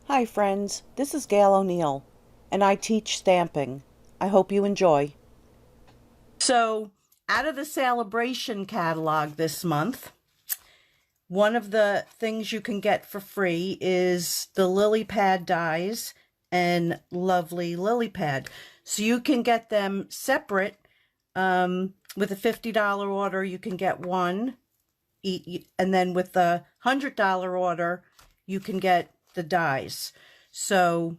Hi friends, this is Gail O'Neill, and I teach stamping. I hope you enjoy. So, out of the Celebration catalog this month, one of the things you can get for free is the lily pad dies and lovely lily pad. So you can get them separate. With a $50 order, you can get one, and then with the $100 order, you can get the dies. So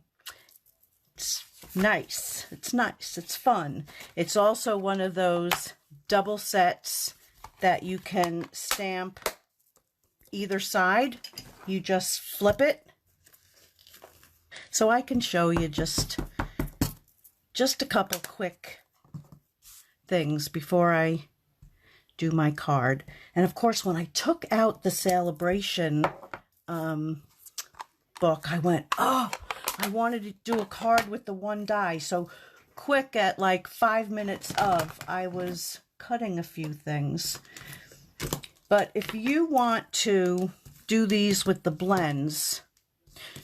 it's nice. It's nice. It's fun. It's also one of those double sets that you can stamp either side. You just flip it. So I can show you just a couple quick things before I do my card. And of course, when I took out the Celebration book, I went, oh, I wanted to do a card with the one die. So quick, at like 5 minutes of, I was cutting a few things. But if you want to do these with the blends,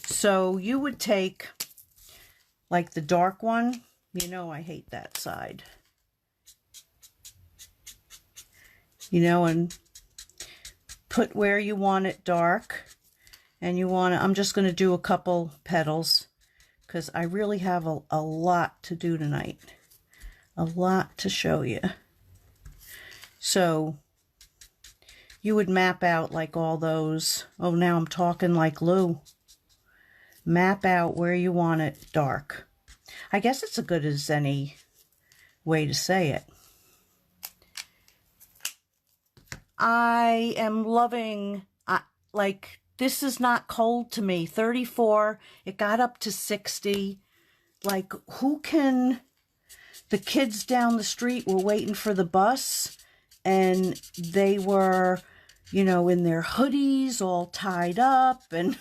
so you would take like the dark one. You know I hate that side. You know, and put where you want it dark. And you want to, I'm just going to do a couple petals because I really have a lot to do tonight. A lot to show you. So you would map out like all those. Oh, now I'm talking like Lou. Map out where you want it dark. I guess it's as good as any way to say it. I am loving, like, this is not cold to me. 34, it got up to 60. Like, who can, the kids down the street were waiting for the bus, and they were, you know, in their hoodies all tied up, and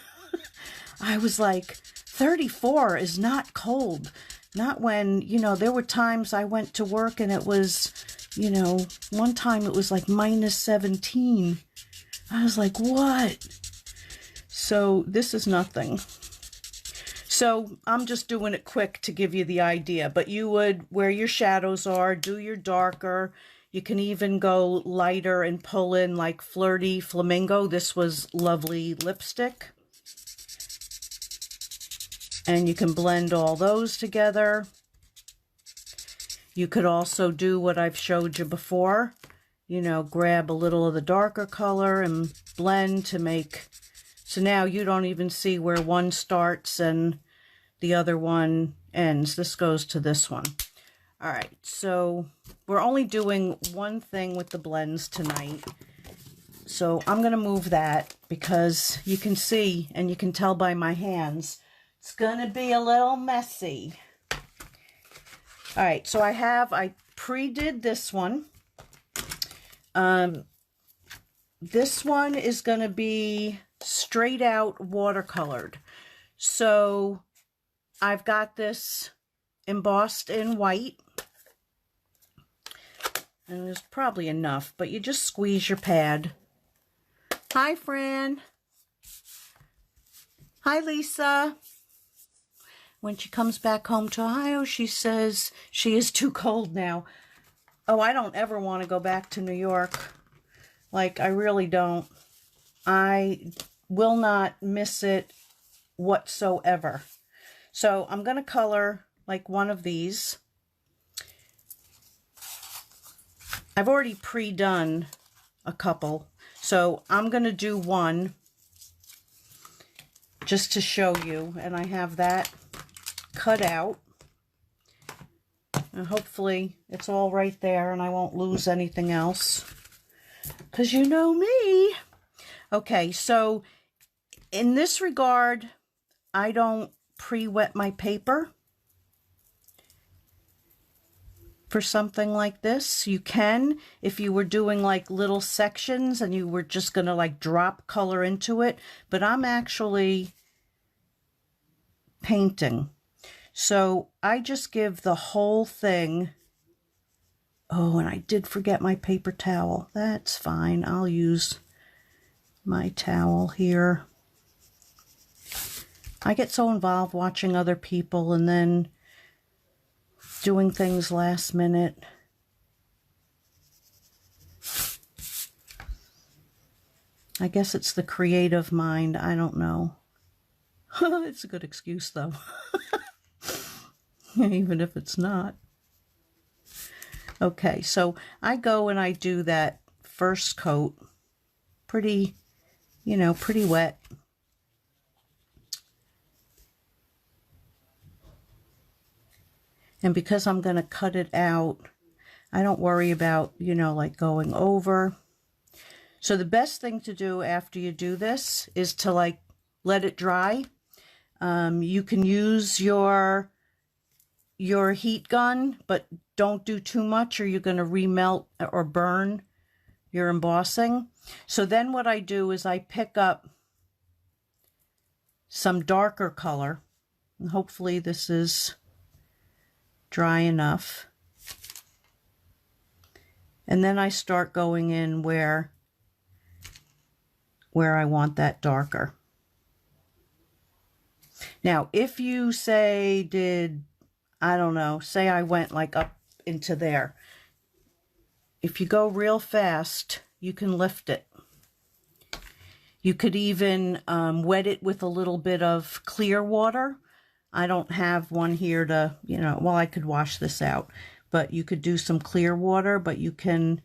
I was like, 34 is not cold. Not when, you know, there were times I went to work and it was, you know, one time it was like minus 17. I was like, what? So this is nothing. So I'm just doing it quick to give you the idea. But you would, where your shadows are, do your darker. You can even go lighter and pull in like Flirty Flamingo. This was Lovely Lipstick. And you can blend all those together. You could also do what I've showed you before. You know, grab a little of the darker color and blend to make... So now you don't even see where one starts and the other one ends. This goes to this one. All right, so we're only doing one thing with the blends tonight. So I'm going to move that because you can see, and you can tell by my hands, it's going to be a little messy. All right, so I pre-did this one. This one is going to be straight out watercolored. So I've got this embossed in white. And there's probably enough, but you just squeeze your pad. Hi, Fran. Hi, Lisa. When she comes back home to Ohio, she says she is too cold now. Oh, I don't ever want to go back to New York. Like, I really don't. I will not miss it whatsoever. So I'm going to color like one of these. I've already pre-done a couple. So I'm going to do one just to show you. And I have that cut out. And hopefully it's all right there and I won't lose anything else. Because you know me. Okay, so in this regard, I don't pre-wet my paper for something like this. You can, if you were doing like little sections and you were just going to like drop color into it. But I'm actually painting. So I just give the whole thing. Oh, and I did forget my paper towel. That's fine. I'll use my towel here. I get so involved watching other people and then doing things last minute. I guess it's the creative mind. I don't know. It's a good excuse, though. Even if it's not. Okay, so I go and I do that first coat pretty, pretty wet. And because I'm going to cut it out, I don't worry about, like going over. So the best thing to do after you do this is to like let it dry. You can use your heat gun, but don't do too much or you're going to remelt or burn your embossing. So then what I do is I pick up some darker color. And hopefully this is dry enough. And then I start going in where I want that darker. Now, if you say I don't know, say I went like up into there. If you go real fast, you can lift it. You could even wet it with a little bit of clear water. I don't have one here to, well, I could wash this out, but you could do some clear water, but you can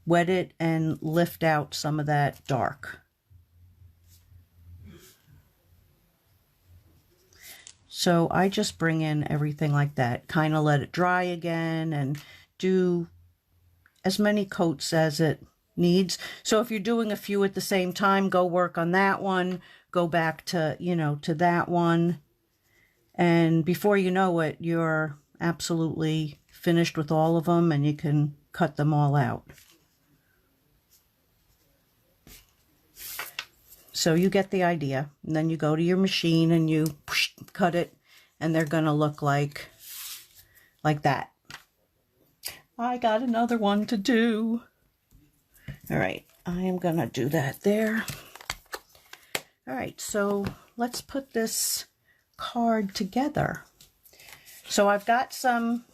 wet it and lift out some of that dark. So I just bring in everything like that, kind of let it dry again and do as many coats as it needs. So if you're doing a few at the same time, go work on that one, go back to, to that one. And before you know it, you're absolutely finished with all of them and you can cut them all out. So you get the idea. And then you go to your machine and you cut it and they're going to look like that. I got another one to do. All right, I am going to do that there. All right, so let's put this card together. So I've got some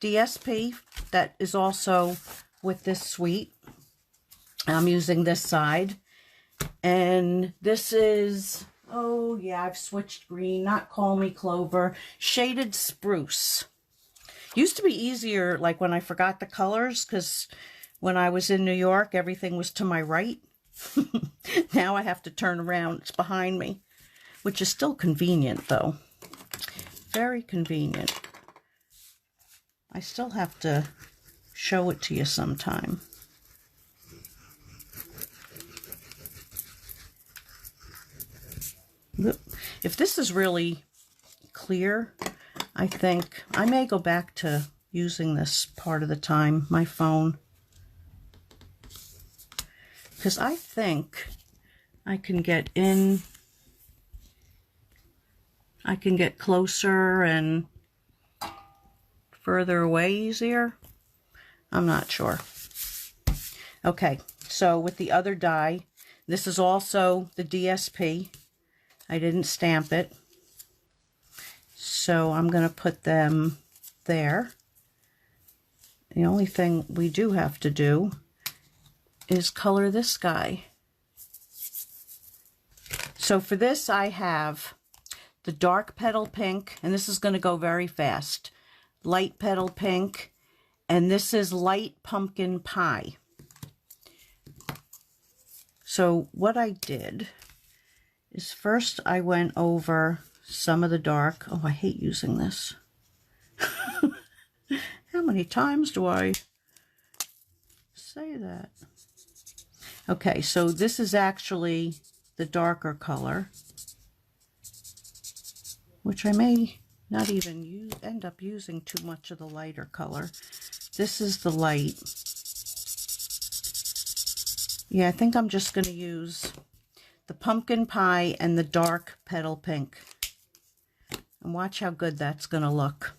DSP that is also with this suite. I'm using this side. And this is, oh yeah, I've switched green, not Call Me Clover, Shaded Spruce. Used to be easier, like when I forgot the colors, because when I was in New York, everything was to my right. Now I have to turn around, it's behind me, which is still convenient though. Very convenient. I still have to show it to you sometime. If this is really clear, I think I may go back to using this part of the time, my phone. Because I think I can get in, I can get closer and further away easier. I'm not sure. Okay, so with the other die, this is also the DSP. I didn't stamp it. So I'm going to put them there. The only thing we do have to do is color this guy. So for this I have the dark petal pink, and this is going to go very fast. Light petal pink, and this is light pumpkin pie. So what I did is first I went over some of the dark. Oh, I hate using this. How many times do I say that? Okay, so this is actually the darker color, which I may not even end up using too much of the lighter color. This is the light. Yeah, I think I'm just going to use the pumpkin pie and the dark petal pink. And watch how good that's going to look.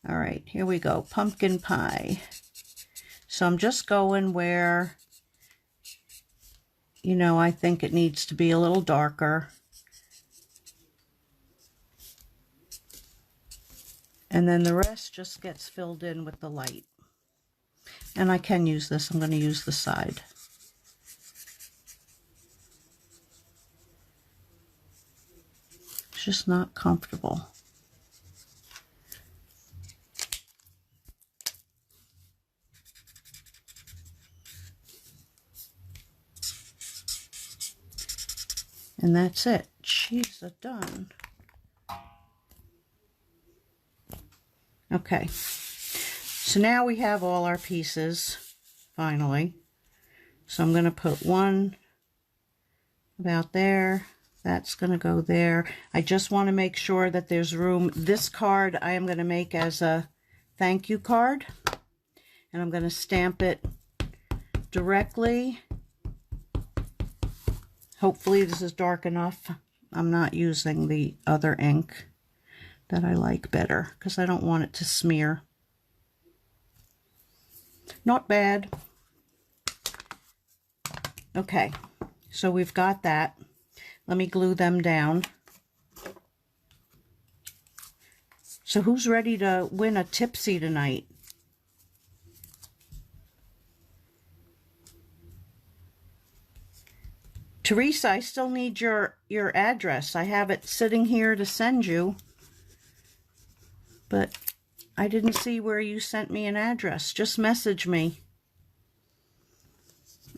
All right, here we go. Pumpkin pie. So I'm just going where, I think it needs to be a little darker. And then the rest just gets filled in with the light. And I can use this. I'm going to use the side. It's just not comfortable. And that's it. She's done. Okay. So now we have all our pieces, finally. So I'm going to put one about there. That's going to go there. I just want to make sure that there's room. This card I am going to make as a thank you card. And I'm going to stamp it directly. Hopefully this is dark enough. I'm not using the other ink that I like better because I don't want it to smear. Not bad. Okay, so we've got that. Let me glue them down. So who's ready to win a Tipsy tonight? Teresa, I still need your address. I have it sitting here to send you, but I didn't see where you sent me an address. Just message me.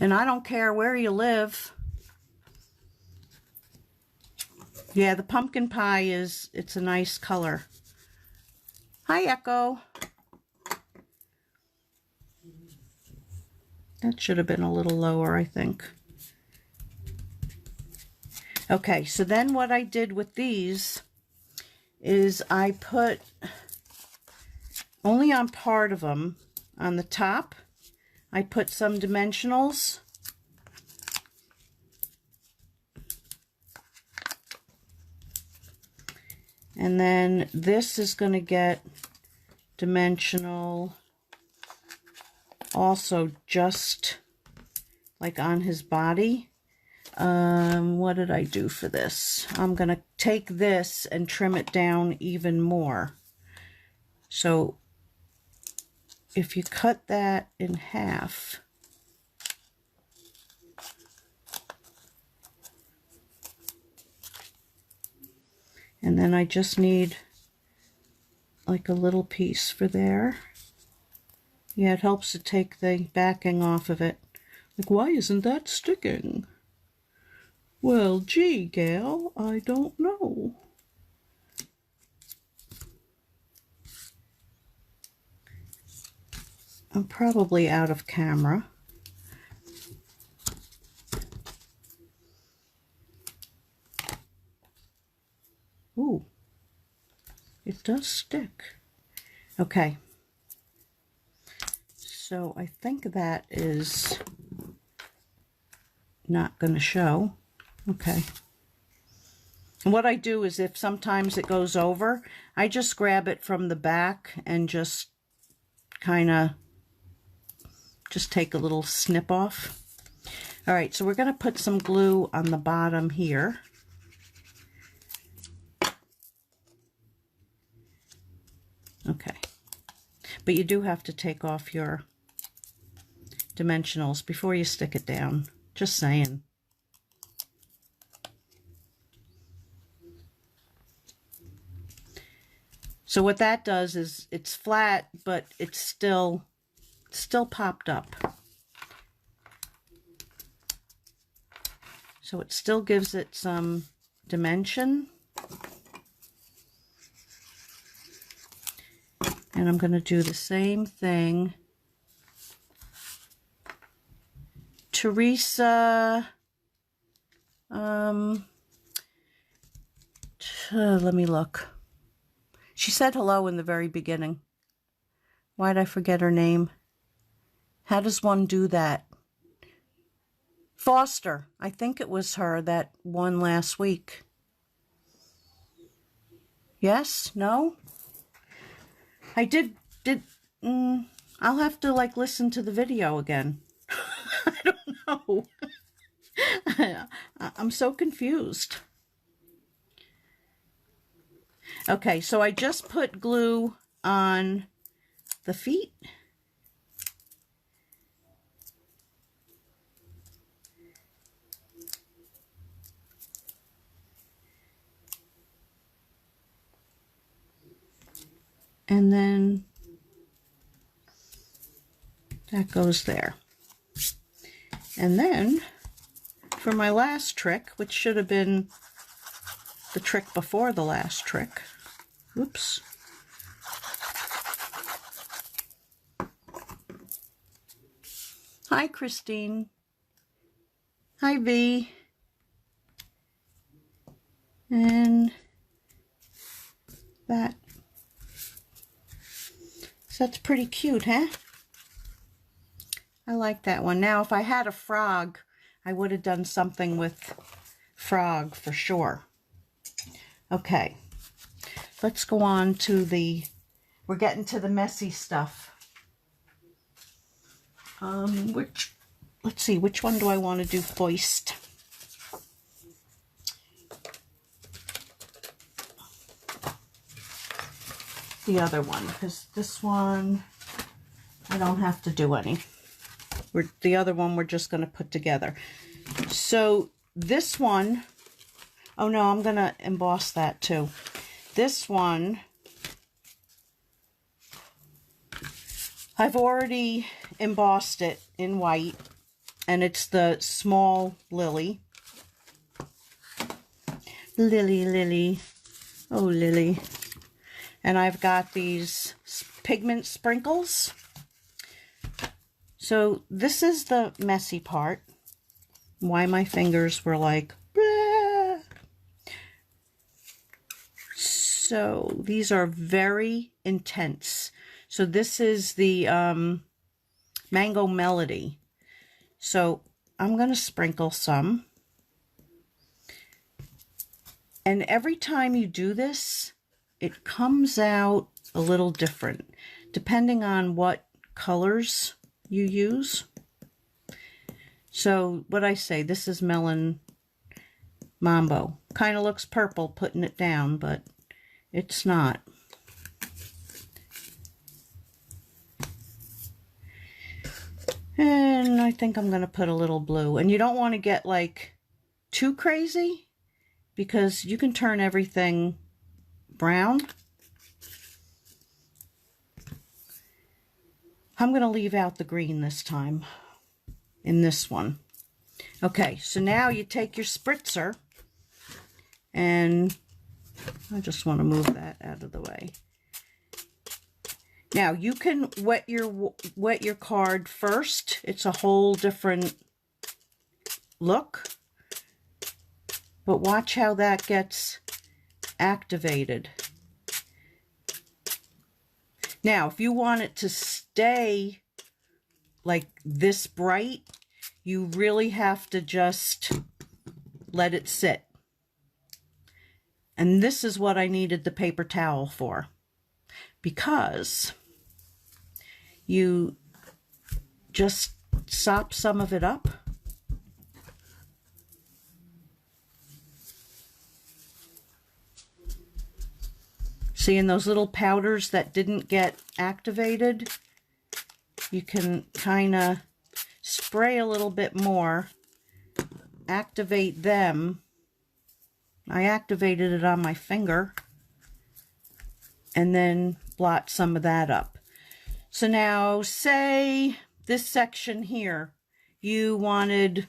And I don't care where you live. Yeah, the pumpkin pie it's a nice color. Hi, Echo. That should have been a little lower, I think. Okay, so then what I did with these is I put only on part of them. On the top, I put some dimensionals. And then this is going to get dimensional also just like on his body. What did I do for this? I'm going to take this and trim it down even more. So if you cut that in half, and then I just need like a little piece for there. Yeah, it helps to take the backing off of it. Like, why isn't that sticking? Well, gee, gal, I don't know. I'm probably out of camera. Ooh, it does stick. Okay. So I think that is not going to show. Okay. And what I do is if sometimes it goes over, I just grab it from the back and just kind of just take a little snip off. All right, so we're going to put some glue on the bottom here. Okay. But you do have to take off your dimensionals before you stick it down. Just saying. So what that does is it's flat, but it's still popped up. So it still gives it some dimension. And I'm going to do the same thing. Teresa, let me look. She said hello in the very beginning. Why'd I forget her name? How does one do that? Foster. I think it was her that won last week. Yes? No? I did, I'll have to like listen to the video again. I don't know. I'm so confused. Okay, so I just put glue on the feet. And then that goes there. And then for my last trick, which should have been the trick before the last trick. Whoops. Hi, Christine. Hi, V. And that. So that's pretty cute, huh? I like that one. Now, if I had a frog, I would have done something with frog for sure. Okay, let's go on to we're getting to the messy stuff. Let's see, which one do I want to do first? The other one, because this one, I don't have to do any. The other one we're just going to put together. So this one, oh no, I'm going to emboss that too. This one, I've already embossed it in white, and it's the small Lily. Lily. Oh, Lily. And I've got these pigment sprinkles. So this is the messy part. Why my fingers were like, bleh. So these are very intense. So this is the Mango Melody. So I'm going to sprinkle some. And every time you do this, it comes out a little different, depending on what colors you use. So what I say, this is Melon Mambo. Kind of looks purple putting it down, but it's not. And I think I'm going to put a little blue. And you don't want to get like too crazy, because you can turn everything brown. I'm going to leave out the green this time in this one. Okay, so now you take your spritzer, and I just want to move that out of the way. Now you can wet your card first. It's a whole different look. But watch how that gets activated. Now, if you want it to stay like this bright, you really have to just let it sit. And this is what I needed the paper towel for, because you just sop some of it up. See, in those little powders that didn't get activated, you can kind of spray a little bit more, activate them. I activated it on my finger, and then blot some of that up. So now, say this section here, you wanted,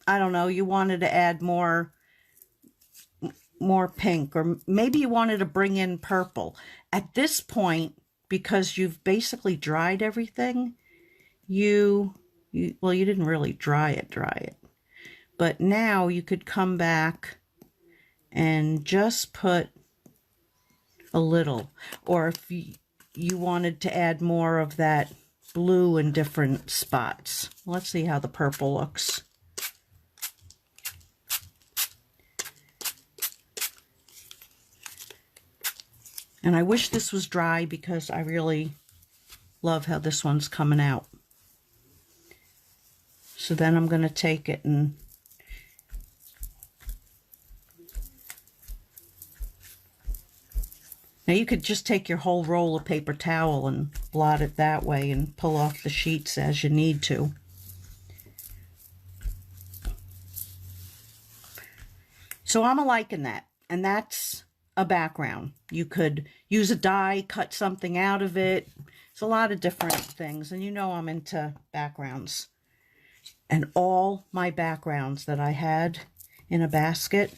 I don't know, you wanted to add more pink, or maybe you wanted to bring in purple. At this point, because you've basically dried everything, well, you didn't really dry it, but now you could come back and just put a little, or if you wanted to add more of that blue in different spots. Let's see how the purple looks. And I wish this was dry, because I really love how this one's coming out. So then I'm going to take it and Now you could just take your whole roll of paper towel and blot it that way and pull off the sheets as you need to. So I'm liking that, and that's a background. You could use a die, cut something out of it. It's a lot of different things, and you know I'm into backgrounds. And all my backgrounds that I had in a basket,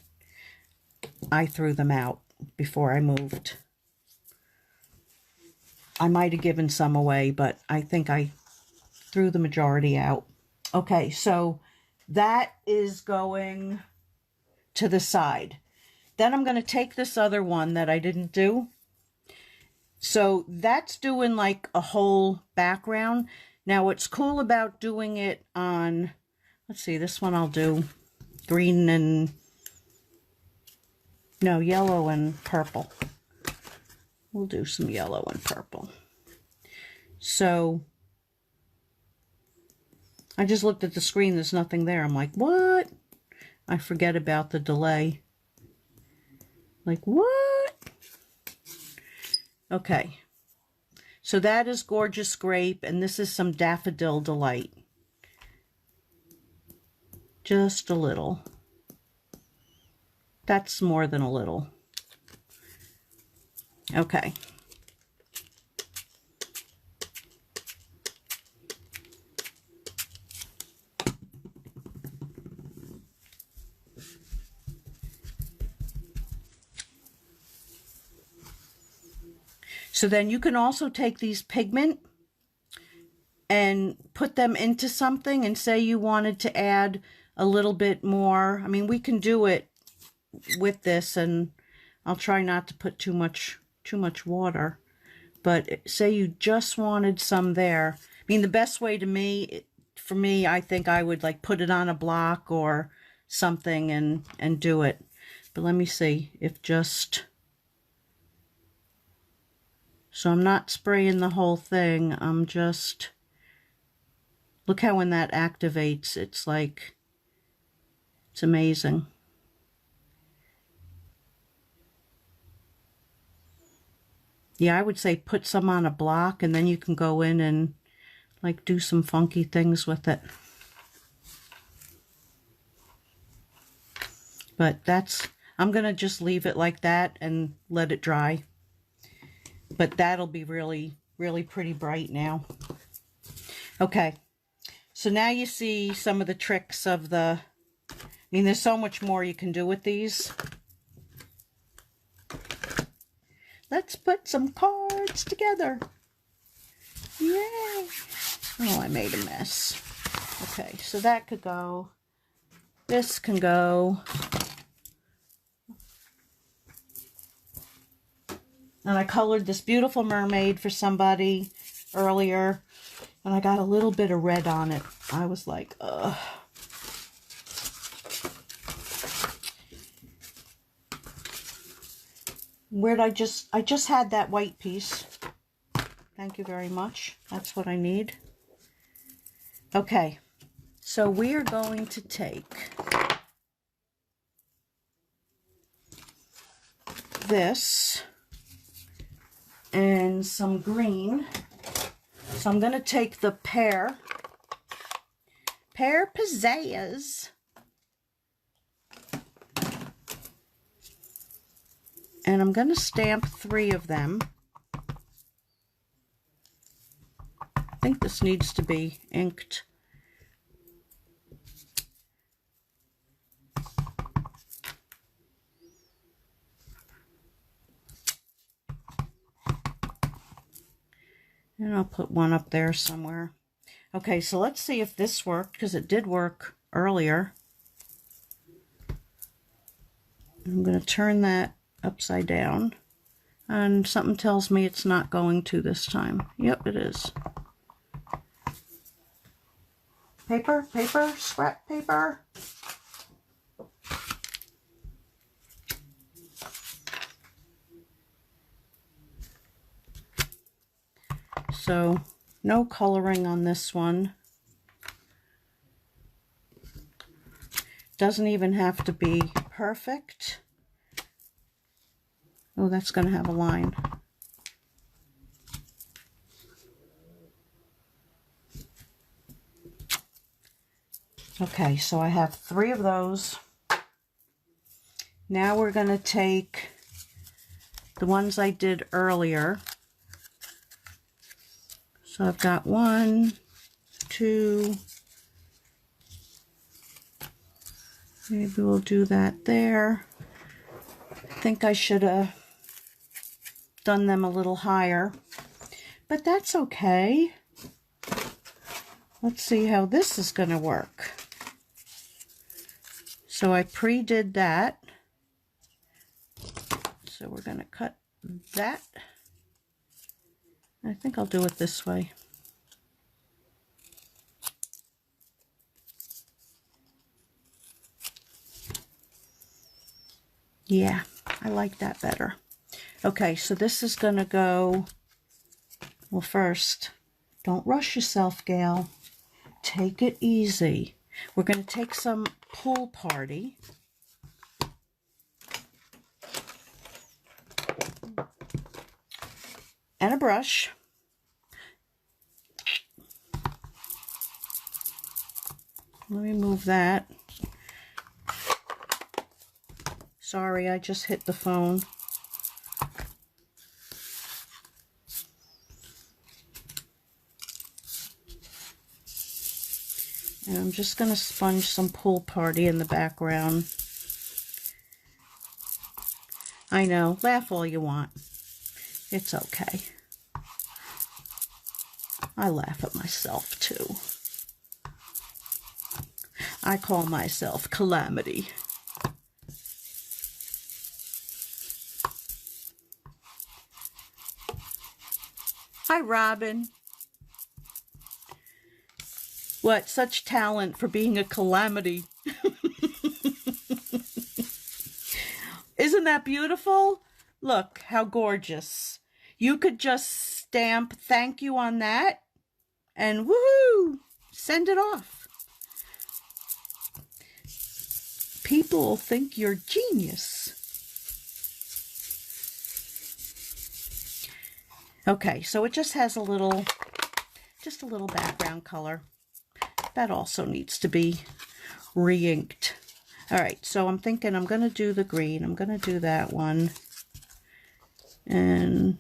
I threw them out before I moved. I might have given some away, but I think I threw the majority out. Okay, so that is going to the side. Then I'm going to take this other one that I didn't do. So that's doing like a whole background. Now what's cool about doing it on, let's see, this one I'll do green and, no, yellow and purple. We'll do some yellow and purple. So I just looked at the screen, there's nothing there. I'm like, what? I forget about the delay. Like, what? Okay. So that is Gorgeous Grape, and this is some Daffodil Delight. Just a little. That's more than a little. Okay. So then you can also take these pigment and put them into something, and say you wanted to add a little bit more. I mean, we can do it with this, and I'll try not to put too much water, but say you just wanted some there. I mean, the best way for me, I think I would like put it on a block or something and do it. But let me see if just, so I'm not spraying the whole thing. I'm just, look how when that activates, it's like, it's amazing. Yeah, I would say put some on a block, and then you can go in and like do some funky things with it. But that's, I'm going to just leave it like that and let it dry. But that'll be really, really pretty bright now. Okay, so now you see some of the tricks of the, I mean, there's so much more you can do with these. Let's put some cards together. Yay! Oh, I made a mess. Okay, so that could go. This can go. And I colored this beautiful mermaid for somebody earlier, and I got a little bit of red on it. I was like, ugh. Where'd I just had that white piece. Thank you very much. That's what I need. Okay, so we are going to take this and some green. So I'm going to take the Pear Pizzazz, and I'm going to stamp 3 of them. I think this needs to be inked. And I'll put one up there somewhere. Okay, so let's see if this worked, because it did work earlier. I'm going to turn that upside down, and something tells me it's not going to this time. Yep, it is. Paper, scrap paper. So no coloring on this one. Doesn't even have to be perfect. Oh, that's going to have a line. Okay, so I have 3 of those. Now we're going to take the ones I did earlier. So I've got 1, 2, maybe we'll do that there. I think I should have done them a little higher, but that's okay. Let's see how this is going to work. So I pre-did that. So we're going to cut that. I think I'll do it this way. Yeah, I like that better. Okay, so this is going to go, well, first, don't rush yourself, Gail. Take it easy. We're going to take some Pool Party. And a brush. Let me move that. Sorry, I just hit the phone. And I'm just going to sponge some Pool Party in the background. I know, laugh all you want. It's okay. I laugh at myself too. I call myself Calamity. Hi, Robin. What, such talent for being a calamity. Isn't that beautiful? Look, how gorgeous. You could just stamp thank you on that and woohoo, send it off. People will think you're genius. Okay, so it just has a little background color. That also needs to be re-inked. All right, so I'm thinking I'm going to do the green. I'm going to do that one. And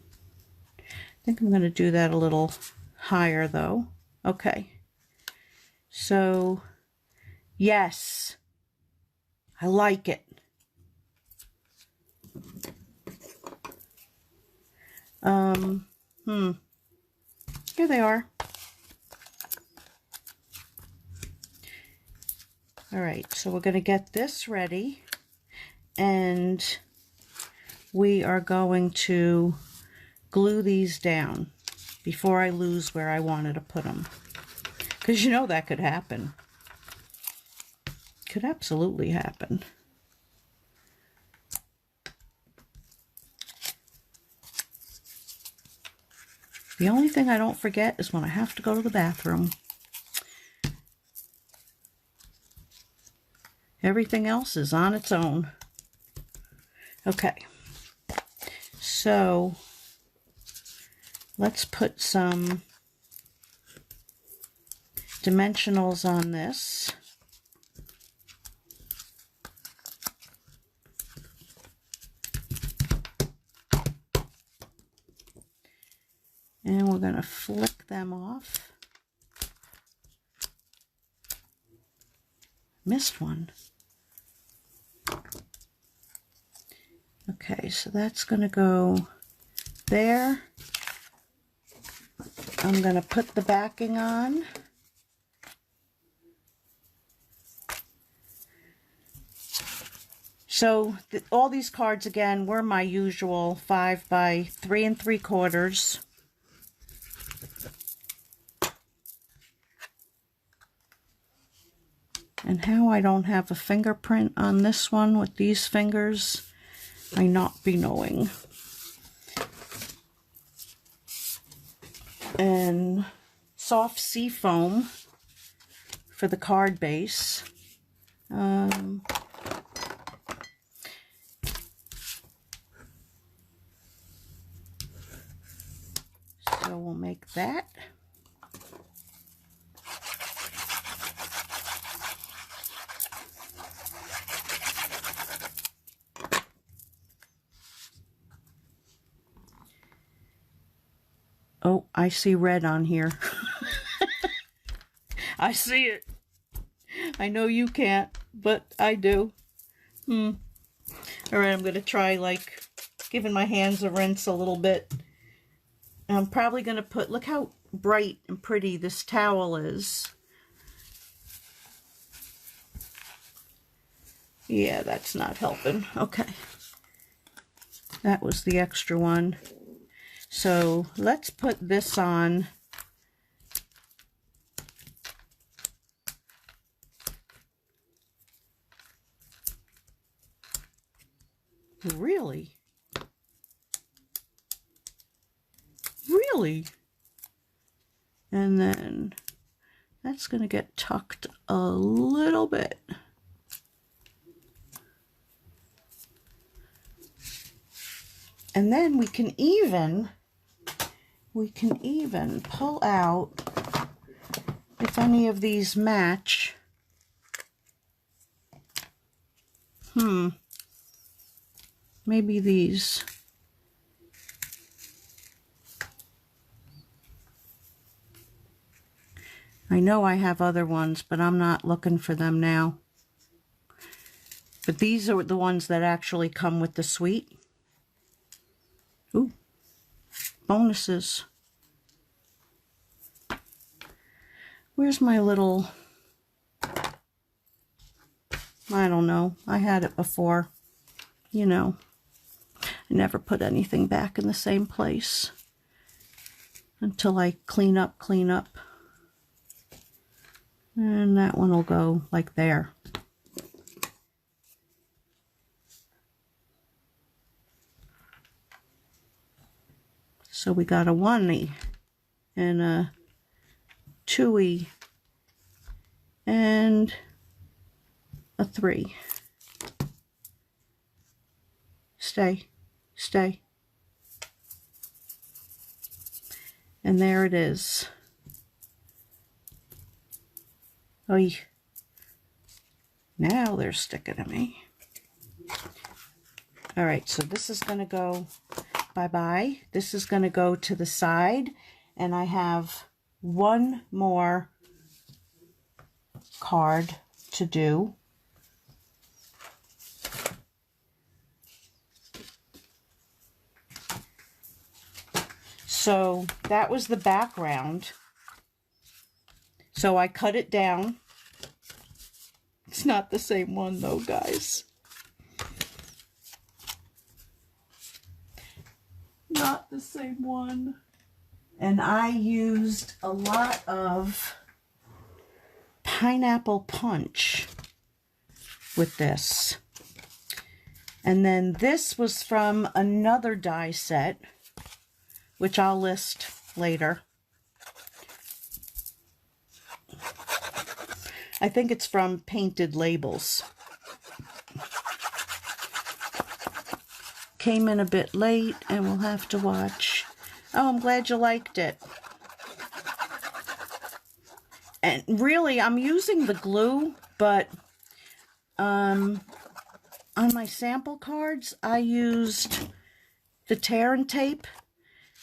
I think I'm going to do that a little higher, though. Okay. So, yes. I like it. Here they are. All right, so we're going to get this ready, and we are going to glue these down before I lose where I wanted to put them. Because you know that could happen. Could absolutely happen. The only thing I don't forget is when I have to go to the bathroom. Everything else is on its own. Okay, so let's put some dimensionals on this. And we're going to flick them off. Missed one. Okay, so that's going to go there. I'm going to put the backing on. So all these cards again were my usual 5 by 3 3/4. And how I don't have a fingerprint on this one with these fingers, I not be knowing. And soft sea foam for the card base. like that. Oh, I see red on here. I see it. I know you can't, but I do. All right, I'm going to try like giving my hands a rinse a little bit. I'm probably going to put, look how bright and pretty this towel is. Yeah, that's not helping. Okay. That was the extra one. So let's put this on. Really? Really? And then that's going to get tucked a little bit. And then we can even pull out, if any of these match. Maybe these. I know I have other ones, but I'm not looking for them now. But these are the ones that actually come with the suite. Ooh, bonuses. Where's my little, I don't know, I had it before. You know, I never put anything back in the same place until I clean up. And that one will go like there. So we got a 1-y and a 2-y and a 3. Stay. And there it is. Oy. Now they're sticking to me. All right, so this is going to go bye-bye. This is going to go to the side, and I have one more card to do. So that was the background. So I cut it down. It's not the same one though, guys. Not the same one. And I used a lot of pineapple punch with this. And then this was from another die set, which I'll list later. I think it's from Painted Labels. Came in a bit late and we'll have to watch. Oh, I'm glad you liked it. And really, I'm using the glue, but on my sample cards, I used the tear and tape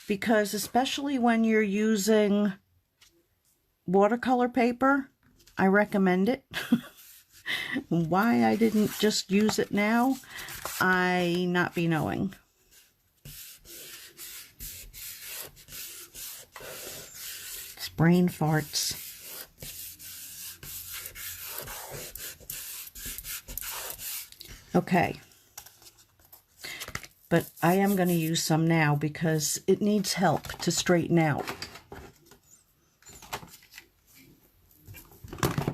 because especially when you're using watercolor paper, I recommend it. Why I didn't just use it now, I not be knowing. It's brain farts. Okay. But I am going to use some now because it needs help to straighten out.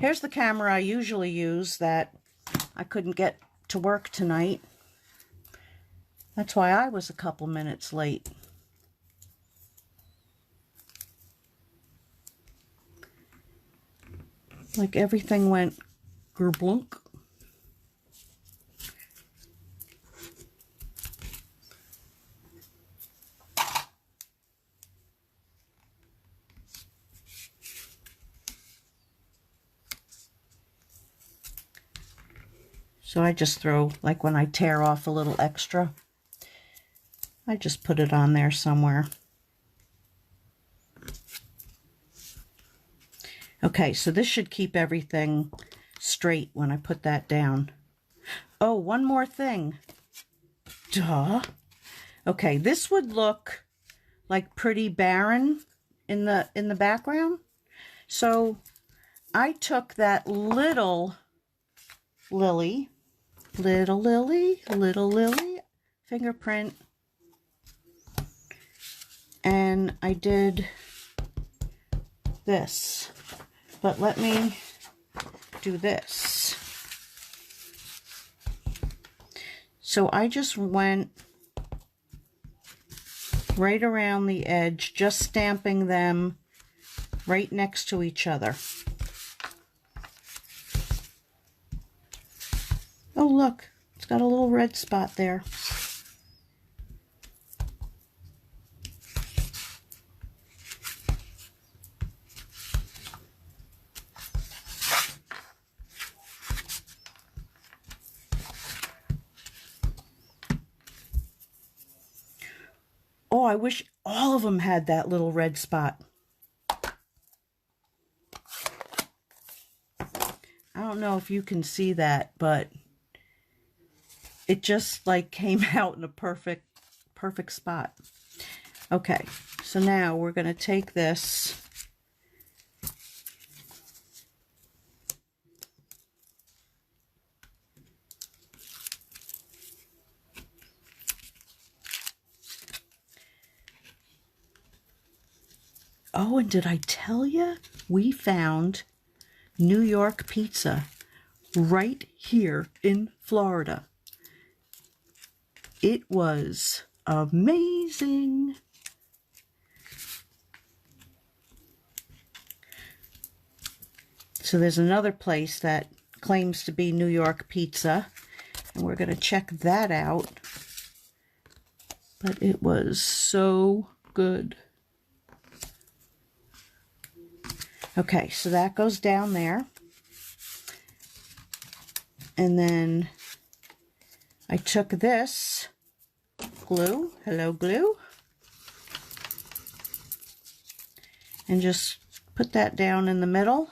Here's the camera I usually use that I couldn't get to work tonight. That's why I was a couple minutes late. Like everything went gerblunk. So I just throw, like when I tear off a little extra, I just put it on there somewhere. Okay, so this should keep everything straight when I put that down. Oh, one more thing. Duh. Okay, this would look like pretty barren in the background. So I took that little lily fingerprint, and I did this. But let me do this. So I just went right around the edge, just stamping them right next to each other. Oh, look, it's got a little red spot there. Oh, I wish all of them had that little red spot. I don't know if you can see that, but it just like came out in a perfect spot. Okay, so now we're going to take this Oh, and did I tell you? We found New York pizza right here in Florida. It was amazing. So there's another place that claims to be New York pizza, and we're going to check that out. But it was so good. Okay, so that goes down there. And then I took this glue, hello glue, and just put that down in the middle.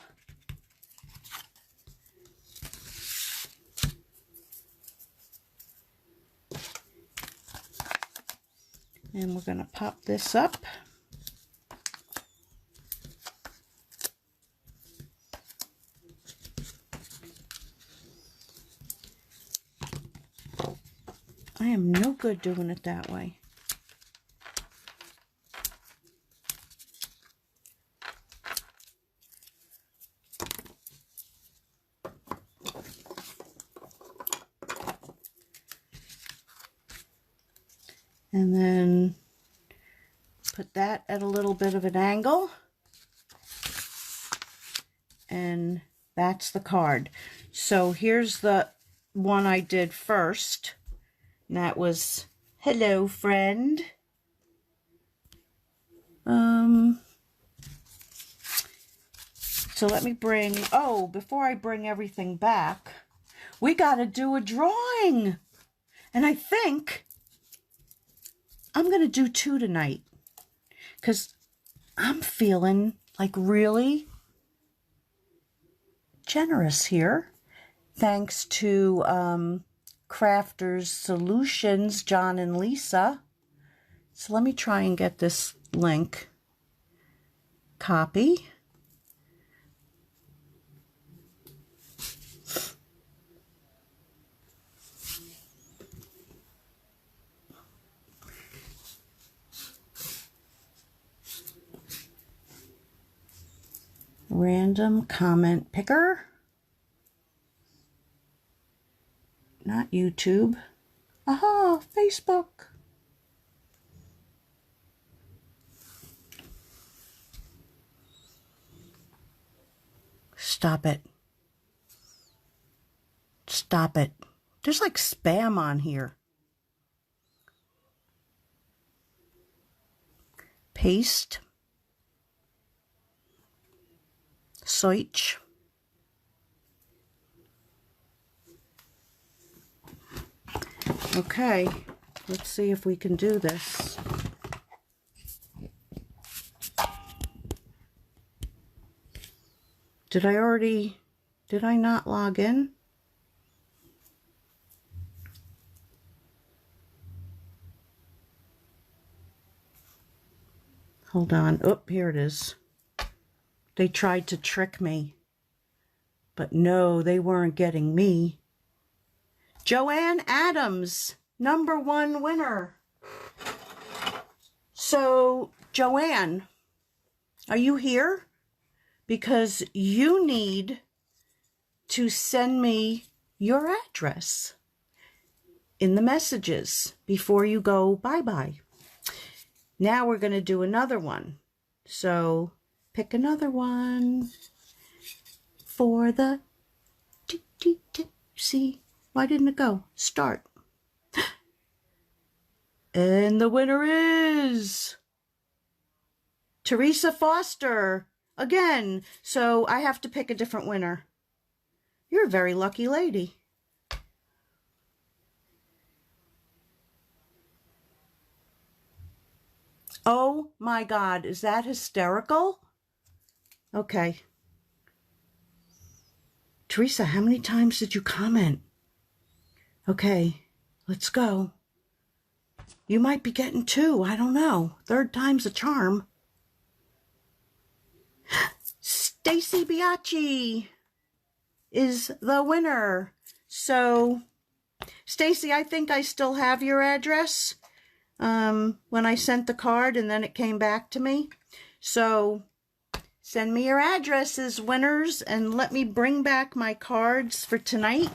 And we're going to pop this up. I am no good doing it that way. And then put that at a little bit of an angle. And that's the card. So here's the one I did first. And that was, hello, friend. So let me bring, oh, before I bring everything back, we got to do a drawing. And I think I'm going to do 2 tonight, because I'm feeling like really generous here. Thanks to Crafters Solutions, John and Lisa. So let me try and get this link. Copy. Random comment picker. Not YouTube. Aha, Facebook. Stop it. Stop it. There's like spam on here. Paste. Search. Okay, let's see if we can do this. Did I not log in? Hold on. Oh, here it is. They tried to trick me. But no, they weren't getting me. Joanne Adams, #1 winner. So, Joanne, are you here? Because you need to send me your address in the messages before you go bye-bye. Now we're going to do another one. So, pick another one for the... See? Why didn't it go? Start. And the winner is Teresa Foster. Again. So I have to pick a different winner. You're a very lucky lady. Oh my God. Is that hysterical? Okay. Teresa, how many times did you comment? Okay, let's go. You might be getting 2. I don't know. 3rd time's a charm. Stacy Biacchi is the winner. So, Stacy, I think I still have your address when I sent the card and then it came back to me. So, send me your addresses, winners, and let me bring back my cards for tonight.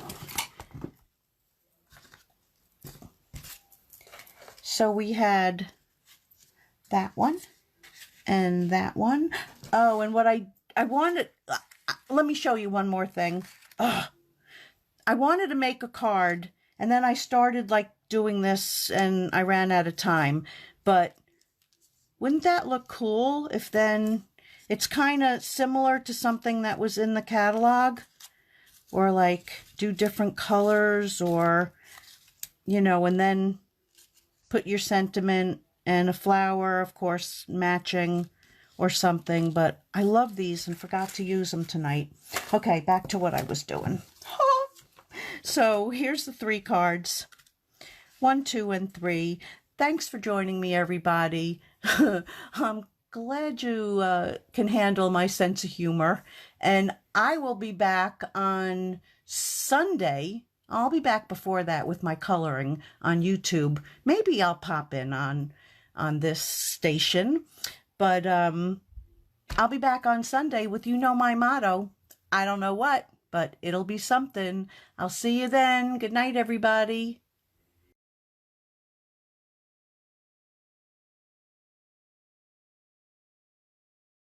So we had that one and that one. Oh, and what I wanted, let me show you one more thing. I wanted to make a card, and then I started like doing this and I ran out of time. But wouldn't that look cool if then it's kind of similar to something that was in the catalog, or like do different colors, or, you know, and then put your sentiment and a flower, of course, matching or something. But I love these and forgot to use them tonight. Okay, back to what I was doing. So here's the 3 cards. 1, 2, and 3. Thanks for joining me, everybody. I'm glad you can handle my sense of humor. And I will be back on Sunday. I'll be back before that with my coloring on YouTube. Maybe I'll pop in on this station. But I'll be back on Sunday with You Know My Motto. I don't know what, but it'll be something. I'll see you then. Good night, everybody.